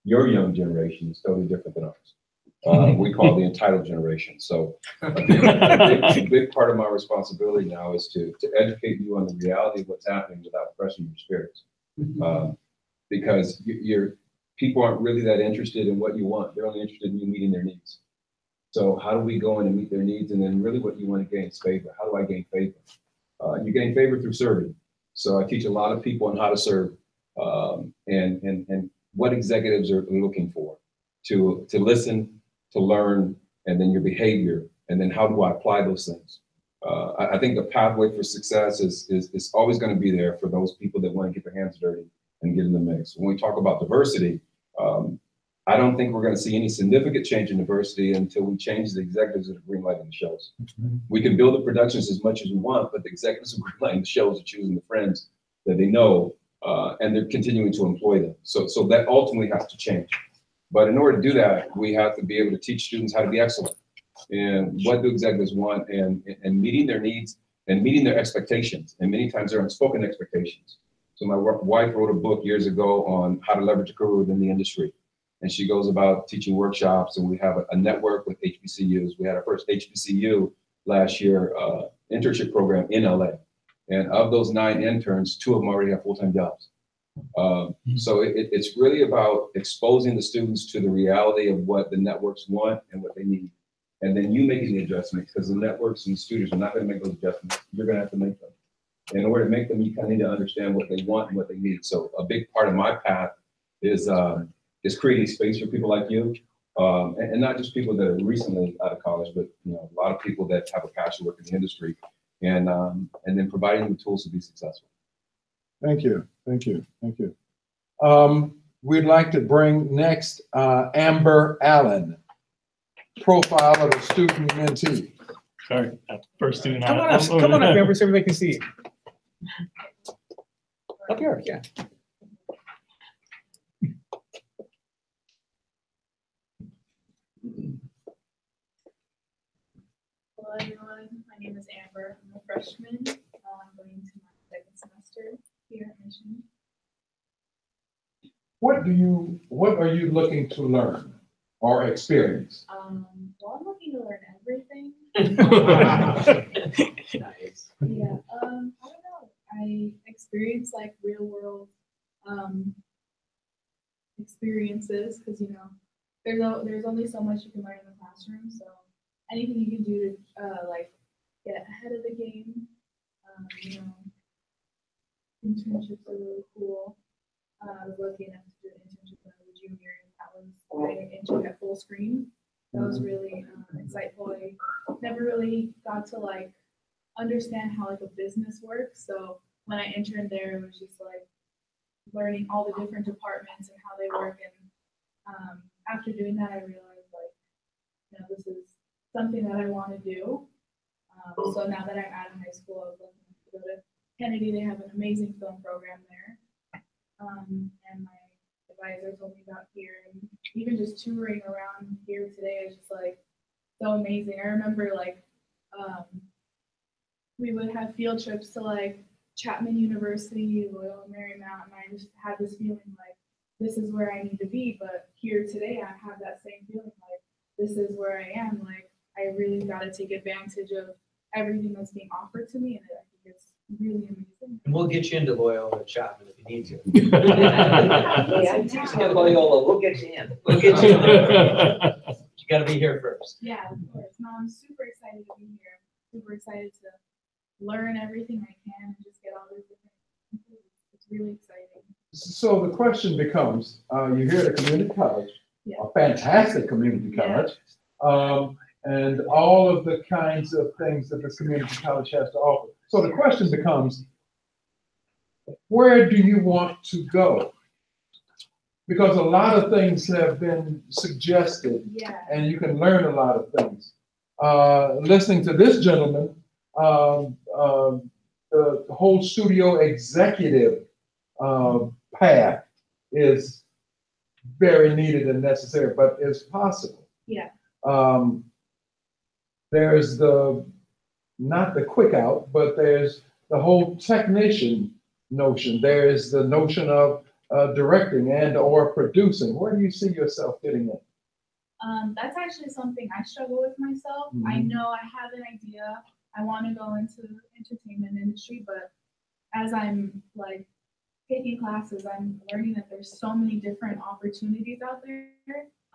your young generation is totally different than ours. We call the Untitled generation. So a big part of my responsibility now is to educate you on the reality of what's happening without crushing your spirits. Because people aren't really that interested in what you want. They're only interested in you meeting their needs. So how do we go in and meet their needs? And then really what you want to gain is favor. How do I gain favor? You gain favor through serving. So I teach a lot of people on how to serve and what executives are looking for to listen, to learn, and then your behavior, and then how do I apply those things? I think the pathway for success is always going to be there for those people that want to get their hands dirty and get in the mix. When we talk about diversity, I don't think we're going to see any significant change in diversity until we change the executives that are greenlighting the shows. We can build the productions as much as we want, but the executives who are greenlighting the shows are choosing the friends that they know, and they're continuing to employ them. So that ultimately has to change. But in order to do that, we have to be able to teach students how to be excellent and what do executives want, and meeting their needs and meeting their expectations. And many times they're unspoken expectations. So my wife wrote a book years ago on how to leverage a career within the industry. And she goes about teaching workshops, and we have a network with HBCUs. We had our first HBCU last year, internship program in LA. And of those 9 interns, 2 of them already have full-time jobs. So it's really about exposing the students to the reality of what the networks want and what they need. And then you making the adjustments, because the networks and the students are not going to make those adjustments. You're going to have to make them. And in order to make them, you kind of need to understand what they want and what they need. So a big part of my path is creating space for people like you, and not just people that are recently out of college, but a lot of people that have a passion to work in the industry, and then providing them the tools to be successful. Thank you, thank you, thank you. We'd like to bring next Amber Allen, profile of a student mentee. Sorry, first student. Come on up, Amber, so everybody can see you. Up here, yeah. Hello everyone, my name is Amber. I'm a freshman. I'm going into my 2nd semester here at Mission. What are you looking to learn or experience? Well, I'm looking to learn everything. Nice. Yeah, I don't know. I experience like real world experiences, because there's only so much you can learn in the classroom. So anything you can do to like get ahead of the game. Internships are really cool. I was lucky enough to do an internship when I was a junior, and that was my internship at full screen. That was really insightful. I never really got to like understand how like a business works. So when I interned there, it was just like learning all the different departments and how they work. And after doing that, I realized like, this is something that I want to do. So now that I'm out of high school, I was lucky enough to go to Kennedy. They have an amazing film program there. And my advisor told me about here, and even just touring around here today is just like so amazing. I remember like we would have field trips to like Chapman University, Loyola Marymount, and I just had this feeling like this is where I need to be. But here today, I have that same feeling like this is where I am. Like I really got to take advantage of everything that's being offered to me, and I think it's really amazing. And we'll get you into Loyola Chapman if you need to. Yeah, I'm teaching at Loyola. We'll get you in. We'll get you in. You got to be here first. Yeah, of course. No, I'm super excited to be here. I'm super excited to learn everything I can and just get all these different things. It's really exciting. So the question becomes, you're here at a community college, Yeah. a fantastic community college, and all of the kinds of things that this community college has to offer. So the question becomes, where do you want to go? Because a lot of things have been suggested, and you can learn a lot of things. Listening to this gentleman, the whole studio executive path is very needed and necessary, but it's possible. Yeah. There's not the quick out, but there's the whole technician notion. There is the notion of directing and or producing. Where do you see yourself fitting in? That's actually something I struggle with myself. Mm-hmm. I know I have an idea. I want to go into the entertainment industry, but as I'm like taking classes, I'm learning that there's so many different opportunities out there.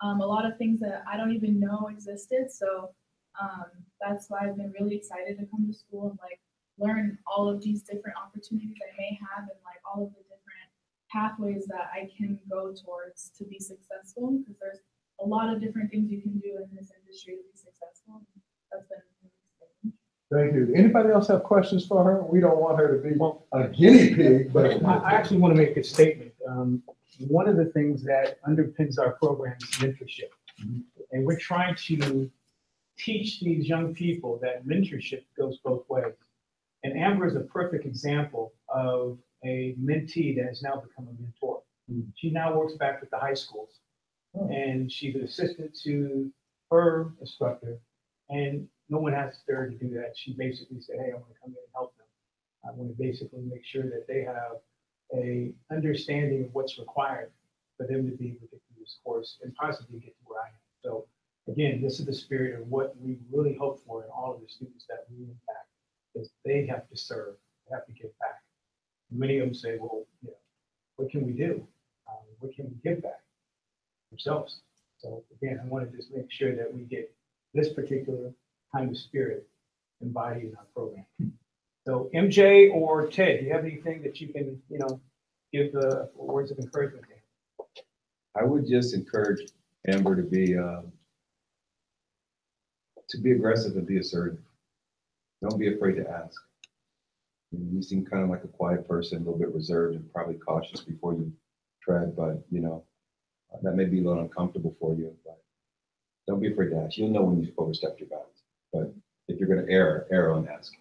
A lot of things that I don't even know existed. So that's why I've been really excited to come to school and like learn all of these different opportunities I may have, and like all of the different pathways that I can go towards to be successful, because there's a lot of different things you can do in this industry to be successful. That's been really exciting. Thank you. Anybody else have questions for her? We don't want her to be a guinea pig, but I actually want to make a statement. one of the things that underpins our program is mentorship. And we're trying to teach these young people that mentorship goes both ways. And Amber is a perfect example of a mentee that has now become a mentor. She now works back with the high schools, and she's an assistant to her instructor, and no one asked her to do that. She basically said, hey, I want to come in and help them. I want to basically make sure that they have a understanding of what's required for them to be able to get through this course and possibly get to where I am. So again, this is the spirit of what we really hope for in all of the students that we impact, is they have to serve, they have to give back. Many of them say, well, you know, what can we do? What can we give back ourselves? So again, I want to just make sure that we get this particular kind of spirit embodied in our program. So MJ or Ted, do you have anything that you can, you know, give words of encouragement to? I would just encourage Amber to be aggressive and be assertive. Don't be afraid to ask. You seem kind of like a quiet person, a little bit reserved and probably cautious before you tread, but you know, that may be a little uncomfortable for you, but don't be afraid to ask. You'll know when you've overstepped your bounds. But if you're going to err on asking.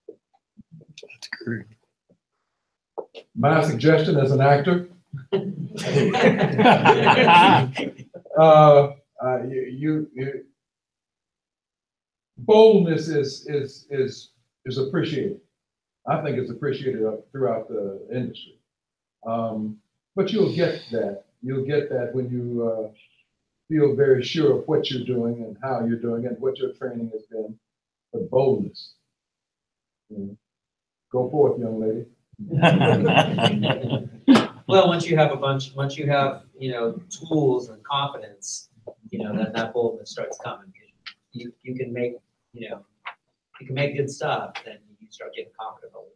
That's great. My suggestion as an actor, boldness is appreciated. I think it's appreciated throughout the industry. But you'll get that. You'll get that when you feel very sure of what you're doing and how you're doing it, what your training has been. But boldness. Go forth, young lady. Well, once you have, you know, tools and confidence, you know, that boldness starts coming. You can make, you know, you can make good stuff, then you start getting confident about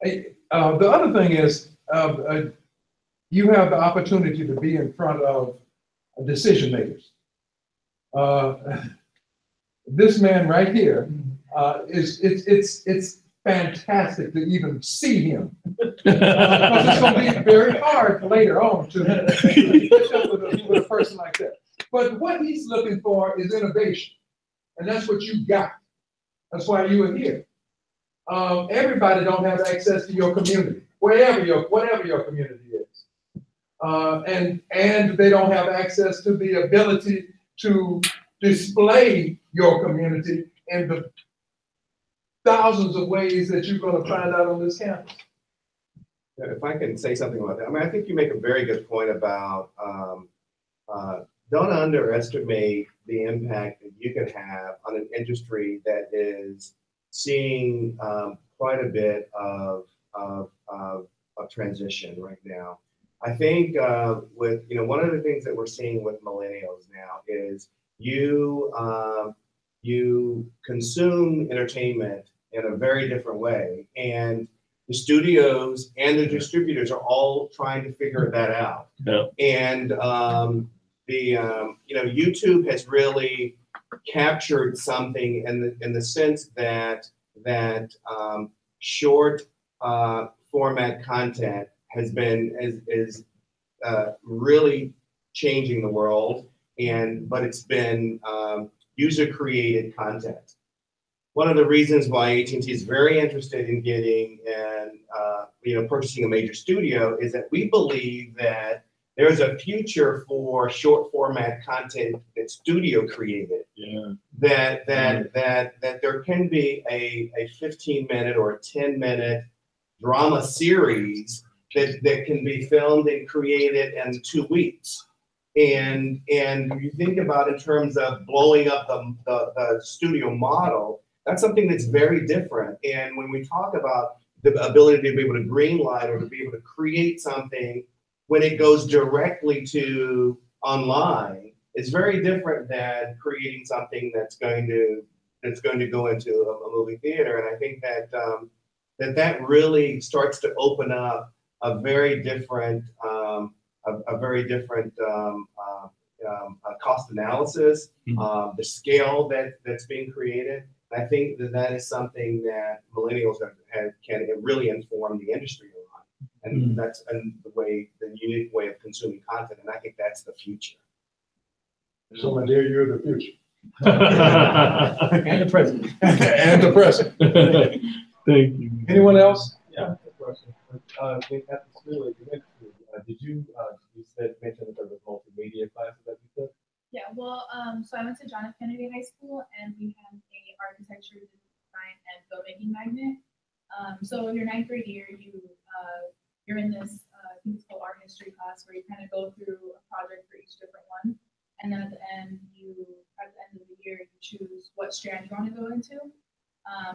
it. The other thing is, you have the opportunity to be in front of decision makers. This man right here, it's fantastic to even see him. Because it's going to be very hard later on to catch up with a person like that. But what he's looking for is innovation. And that's what you got. That's why you are here. Everybody don't have access to your community, whatever your community is. And they don't have access to the ability to display your community in the thousands of ways that you're going to find out on this campus. If I can say something about that, I mean, I think you make a very good point about don't underestimate the impact that you can have on an industry that is seeing quite a bit of transition right now. I think with, you know, one of the things that we're seeing with millennials now is you consume entertainment in a very different way, and the studios and the distributors are all trying to figure that out. Yeah. And you know, YouTube has really captured something in the sense that short format content has been is really changing the world, but it's been user created content. One of the reasons why AT&T is very interested in getting and you know, purchasing a major studio is that we believe that there's a future for short format content that's studio created. Yeah. That there can be a 15-minute or a 10-minute drama series that can be filmed and created in 2 weeks. And you think about in terms of blowing up the studio model, that's something that's very different. And when we talk about the ability to be able to greenlight or to be able to create something when it goes directly to online, it's very different than creating something that's going to go into a movie theater. And I think that that really starts to open up a very different cost analysis, the scale that's being created. And I think that is something that millennials can really inform the industry on. And that's and the unique way of consuming content. And I think that's the future. So my dear, you're the future. And the president. And the president. Thank you. Anyone else? Yeah, good question. At the school that you went to, did you, you mentioned that there was multimedia classes that you took? Yeah, well, so I went to John F. Kennedy High School, and we had a architecture, design, and filmmaking magnet. So in your ninth grade year, you're in this, I think it's called art history class, where you kind of go through a project for each different one. And then at the end of the year, you choose what strand you want to go into.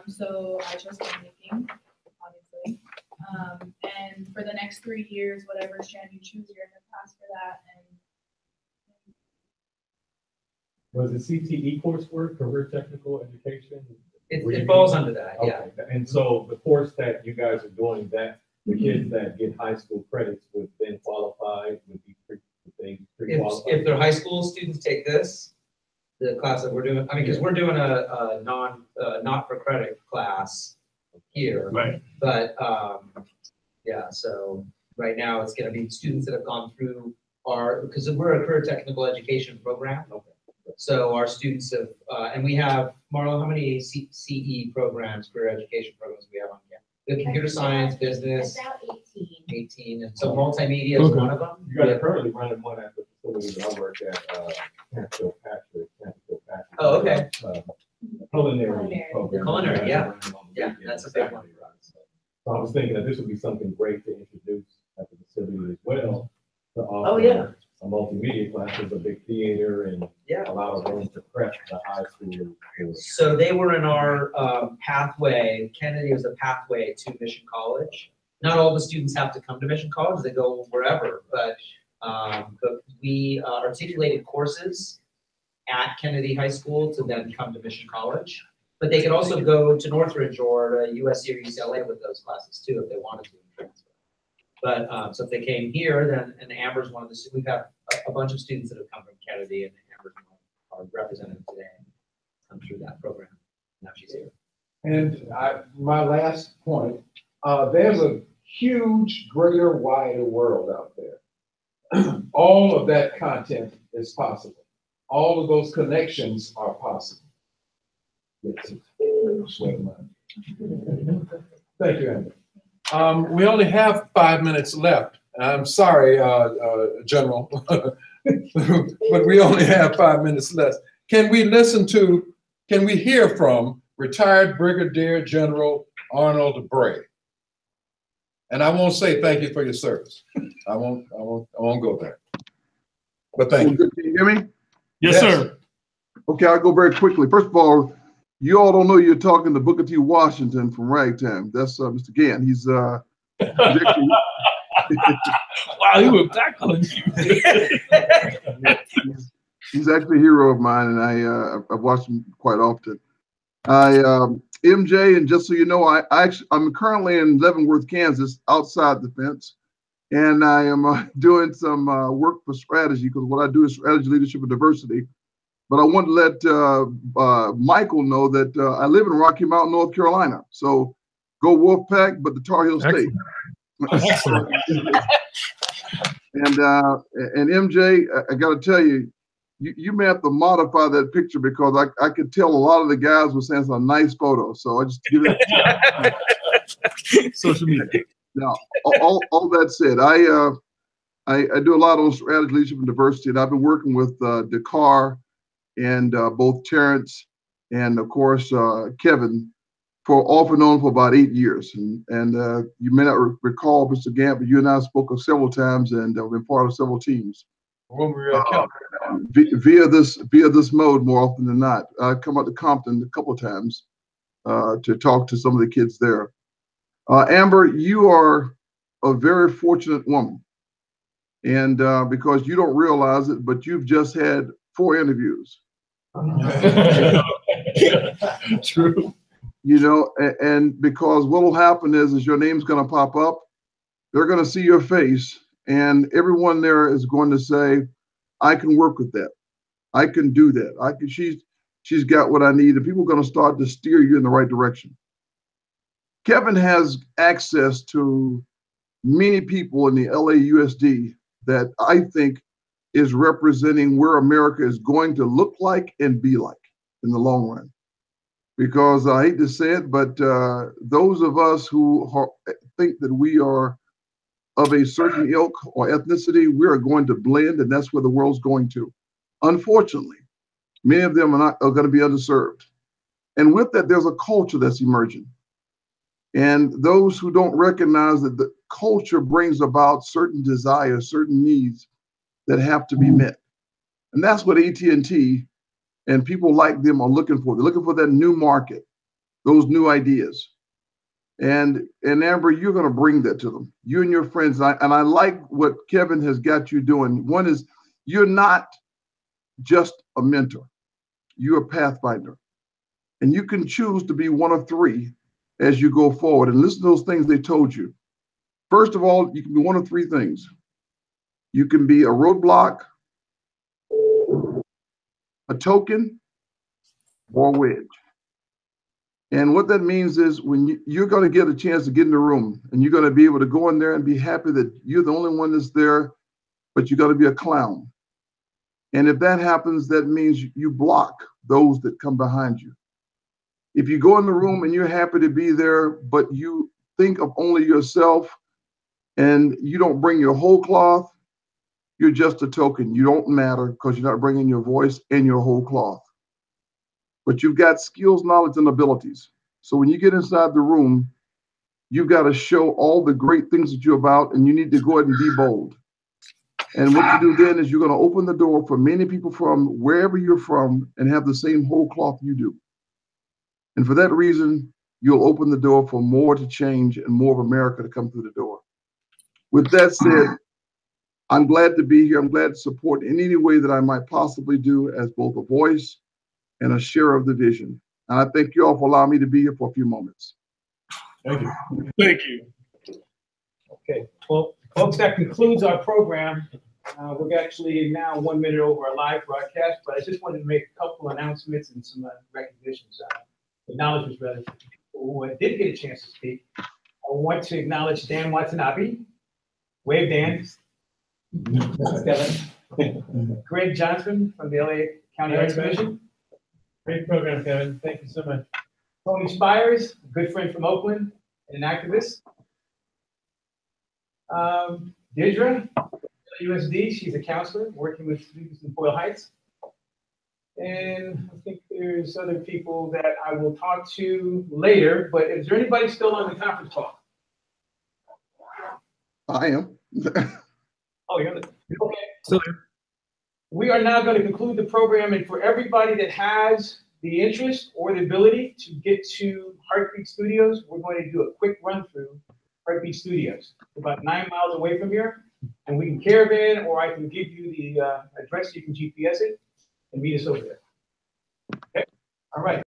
So I chose filmmaking, obviously. And for the next 3 years, whatever strand you choose, you're in the class for that. And Was it CTE coursework, career technical education? It falls under that, yeah. Okay. And so the course that you guys are doing, that the kids that get high school credits would then qualify, would be pre-qualified? If their high school students take this, the class that we're doing, I mean, because we're doing a not for credit class here. Right. But yeah, so right now it's going to be students that have gone through because we're a career technical education program. Okay. So our students have, and we have, Marlo, how many CE programs, career education programs do we have on here? The computer science, business. About 18. 18, and so multimedia is one of them. You guys are currently running one at the facility that I work at, Canfield Patrick. Oh, okay. Culinary program. Culinary, yeah. Yeah, that's a big one. So I was thinking that this would be something great to introduce at the facility as well. To offer Oh, yeah. A multimedia class, there's a big theater and Yeah. a lot of room to prep the high school. So they were in our pathway. Kennedy was a pathway to Mission College. Not all the students have to come to Mission College, they go wherever, but we articulated courses at Kennedy High School to then come to Mission College. But they could also go to Northridge or to USC or UCLA with those classes too, if they wanted to transfer. But so if they came here, then, and Amber's one of the, we've got a bunch of students that have come from Kennedy, and Amber's our representative today, come through that program. Now she's here. And my last point, there's a huge, greater, wider world out there. All of that content is possible. All of those connections are possible. Yes. Thank you, Amber. We only have 5 minutes left. I'm sorry, General, but we only have 5 minutes left. Can we hear from retired Brigadier General Arnold Bray? And I won't say thank you for your service. I won't go there. But thank you. Can you hear me? Yes, sir. Okay, I'll go very quickly. First of all, you all don't know you're talking to Booker T. Washington from Ragtime. That's Mr. Gann. He's actually, wow, he was tackling you. he's actually a hero of mine, and I've watched him quite often. MJ, and just so you know, I'm currently in Leavenworth, Kansas, outside the fence, and I am doing some work for strategy, because what I do is strategy, leadership, and diversity. But I want to let Michael know that I live in Rocky Mount, North Carolina. So go Wolfpack, but the Tar Heel State. And MJ, I got to tell you, you may have to modify that picture, because I could tell a lot of the guys were saying it's a nice photo. So I just give it. Social media. Now, all that said, I do a lot on strategy, leadership, and diversity, and I've been working with Dakar and both Terence and, of course, Kevin for off and on for about 8 years. And you may not recall, Mr. Gant, but you and I spoke several times, and I've been part of several teams. When we were at via this mode more often than not. I come out to Compton a couple of times to talk to some of the kids there. Amber, you are a very fortunate woman, and because you don't realize it, but you've just had 4 interviews. True. You know, and because what will happen is your name's going to pop up. They're going to see your face, and everyone there is going to say, I can work with that. I can do that. She's got what I need, and people are going to start to steer you in the right direction. Kevin has access to many people in the LAUSD that I think is representing where America is going to look like and be like in the long run. Because I hate to say it, but those of us who think that we are of a certain ilk or ethnicity, we are going to blend, and that's where the world's going to. Unfortunately, many of them are going to be underserved. And with that, there's a culture that's emerging. And those who don't recognize that the culture brings about certain desires, certain needs that have to be met. And that's what AT&T and people like them are looking for. They're looking for that new market, those new ideas. And Amber, you're going to bring that to them, you and your friends. And I like what Kevin has got you doing. One is, you're not just a mentor, you're a pathfinder. And you can choose to be one of three as you go forward. And listen to those things they told you. First of all, you can be one of three things. You can be a roadblock, a token, or a wedge. And what that means is when you're going to get a chance to get in the room, and you're going to be able to go in there and be happy that you're the only one that's there, but you got to be a clown. And if that happens, that means you block those that come behind you. If you go in the room and you're happy to be there, but you think of only yourself and you don't bring your whole cloth, you're just a token. You don't matter because you're not bringing your voice and your whole cloth. But you've got skills, knowledge, and abilities. So when you get inside the room, you've got to show all the great things that you're about, and you need to go ahead and be bold. And what you do then is you're going to open the door for many people from wherever you're from and have the same whole cloth you do. And for that reason, you'll open the door for more to change and more of America to come through the door. With that said, I'm glad to be here. I'm glad to support in any way that I might possibly do as both a voice and a share of the vision. And I thank you all for allowing me to be here for a few moments. Thank you. Thank you. Okay, well, folks, that concludes our program. We're actually now 1 minute over our live broadcast, but I just wanted to make a couple announcements and some recognitions, acknowledgements rather, for people who did get a chance to speak. I want to acknowledge Dan Watanabe. Wave Dan. Greg Johnson from the LA County Arts Commission. Great program, Kevin. Thank you so much. Tony Spires, a good friend from Oakland and an activist. Deirdre, USD, she's a counselor working with students in Boyle Heights. And I think there's other people that I will talk to later, but is there anybody still on the conference call? I am. Oh, you're on the, okay. Still there. We are now going to conclude the program, and for everybody that has the interest or the ability to get to Heartbeat Studios, we're going to do a quick run through Heartbeat Studios, about 9 miles away from here, and we can caravan, or I can give you the address. You can GPS it and meet us over there. Okay. All right.